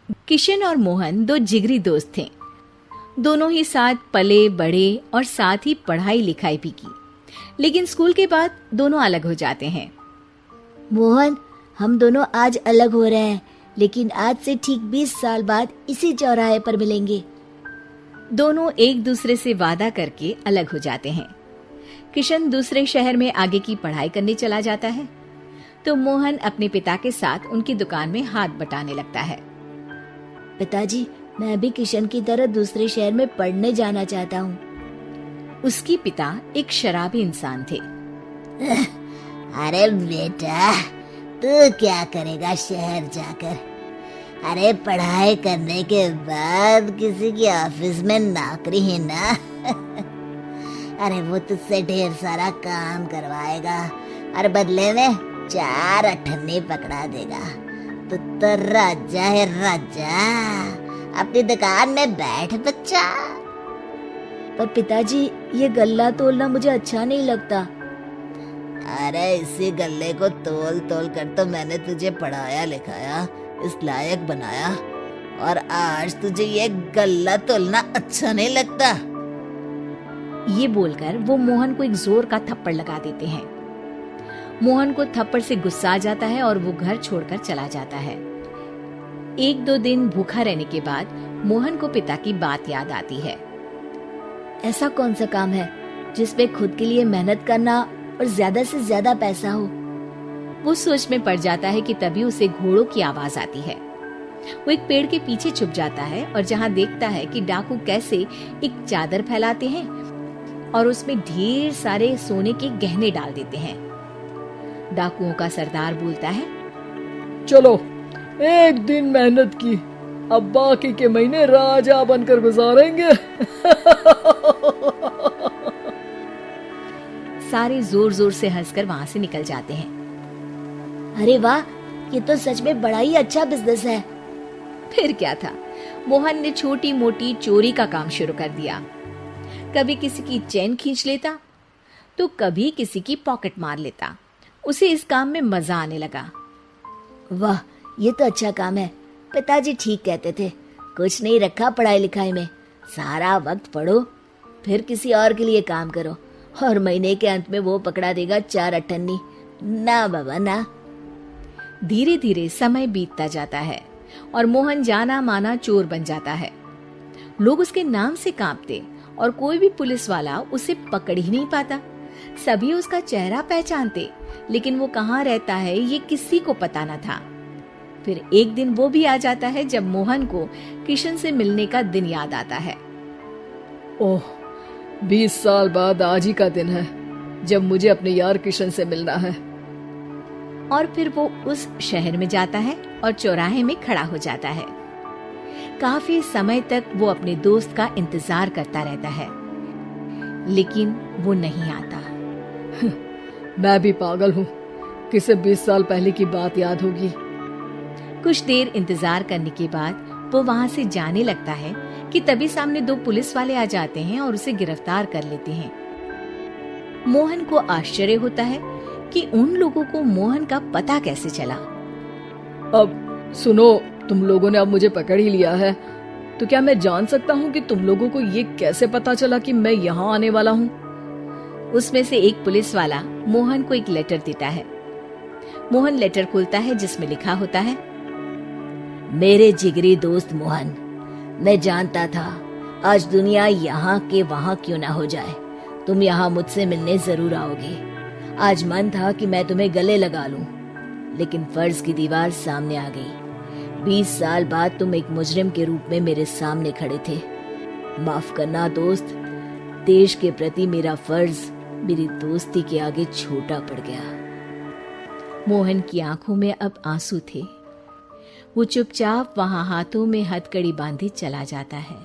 किशन और मोहन दो जिगरी दोस्त थे। दोनों ही साथ पले बड़े और साथ ही पढ़ाई लिखाई भी की, लेकिन स्कूल के बाद दोनों अलग हो जाते हैं। मोहन, हम दोनों आज अलग हो रहे हैं, लेकिन आज से ठीक 20 साल बाद इसी चौराहे पर मिलेंगे। दोनों एक दूसरे से वादा करके अलग हो जाते हैं। किशन दूसरे शहर में आगे की पढ़ाई करने चला जाता है, तो मोहन अपने पिता के साथ उनकी दुकान में हाथ बटाने लगता है। पिताजी, मैं भी किशन की तरह दूसरे शहर में पढ़ने जाना चाहता हूँ। उसके पिता एक शराबी इंसान थे। अरे बेटा, तू क्या करेगा शहर जाकर? अरे पढ़ाई करने के बाद किसी की ऑफिस में नौकरी है ना। अरे वो तुझसे ढेर सारा काम करवाएगा और बदले में 4 अठन्नी पकड़ा देगा। तो राजा है राजा, अपनी दुकान में बैठ बच्चा। पर पिताजी, ये गल्ला तोलना मुझे अच्छा नहीं लगता। अरे इसी गल्ले को तोल तोल कर तो मैंने तुझे पढ़ाया लिखाया, इस लायक बनाया, और आज तुझे ये गल्ला तोलना अच्छा नहीं लगता। ये बोलकर वो मोहन को एक जोर का थप्पड़ लगा देते हैं। मोहन को थप्पड़ से गुस्सा आ जाता है और वो घर छोड़कर चला जाता है। 1-2 दिन भूखा रहने के बाद मोहन को पिता की बात याद आती है। ऐसा कौन सा काम है जिसपे खुद के लिए मेहनत करना और ज्यादा से ज्यादा पैसा हो? वो सोच में पड़ जाता है कि तभी उसे घोड़ों की आवाज आती है। वो एक पेड़ के पीछे छुप जाता है और जहाँ देखता है कि डाकू कैसे एक चादर फैलाते हैं और उसमें ढेर सारे सोने के गहने डाल देते हैं। डाकुओं का सरदार बोलता है, चलो, एक दिन मेहनत की, अब बाकी के महीने राजा बनकर गुजारेंगे। सारे जोर जोर से हंसकर वहाँ से निकल जाते हैं। अरे वाह, ये तो सच में बड़ा ही अच्छा बिजनेस है। फिर क्या था, मोहन ने छोटी मोटी चोरी का काम शुरू कर दिया। कभी किसी की चेन खींच लेता, तो कभी किसी की पॉकेट मार लेता। उसे इस काम में मजा आने लगा। वाह, ये तो अच्छा काम है। पिताजी ठीक कहते थे, कुछ नहीं रखा पढ़ाई लिखाई में, सारा वक्त पढ़ो, फिर किसी और के लिए काम करो, और महीने के अंत में वो पकड़ा देगा 4 अठन्नी। ना बाबा ना। धीरे धीरे समय बीतता जाता है और मोहन जाना माना चोर बन जाता है। लोग उसके नाम से कांपते और कोई भी पुलिस वाला उसे पकड़ ही नहीं पाता। सभी उसका चेहरा पहचानते, लेकिन वो कहाँ रहता है ये किसी को पता न था। फिर एक दिन वो भी आ जाता है जब मोहन को किशन से मिलने का दिन याद आता है। ओह, 20 साल बाद आज ही का दिन है जब मुझे अपने यार किशन से मिलना है। और फिर वो उस शहर में जाता है और चौराहे में खड़ा हो जाता है। काफी समय तक वो अपने दोस्त का इंतजार करता रहता है, लेकिन वो नहीं आता। मैं भी पागल हूँ, किसे 20 साल पहले की बात याद होगी। कुछ देर इंतजार करने के बाद वो वहाँ से जाने लगता है कि तभी सामने 2 पुलिस वाले आ जाते हैं और उसे गिरफ्तार कर लेते हैं। मोहन को आश्चर्य होता है कि उन लोगों को मोहन का पता कैसे चला। अब सुनो, तुम लोगों ने अब मुझे पकड़ ही लिया है, तो क्या मैं जान सकता हूँ कि तुम लोगों को ये कैसे पता चला कि मैं यहाँ आने वाला हूँ? उसमें से एक पुलिस वाला मोहन को एक लेटर देता है। मोहन लेटर खोलता है जिसमें लिखा होता है, मेरे जिगरी दोस्त मोहन, मैं जानता था आज दुनिया यहाँ के वहाँ क्यों ना हो जाए, तुम यहाँ मुझसे मिलने जरूर आओगे। आज मन था कि मैं तुम्हें गले लगा लूं, लेकिन फर्ज की दीवार सामने आ गई। 20 साल बाद तुम एक मुजरिम के रूप में मेरे सामने खड़े थे। माफ करना दोस्त, देश के प्रति मेरा फर्ज मेरी दोस्ती के आगे छोटा पड़ गया। मोहन की आंखों में अब आंसू थे। वो चुपचाप वहां हाथों में हथकड़ी बांधे चला जाता है।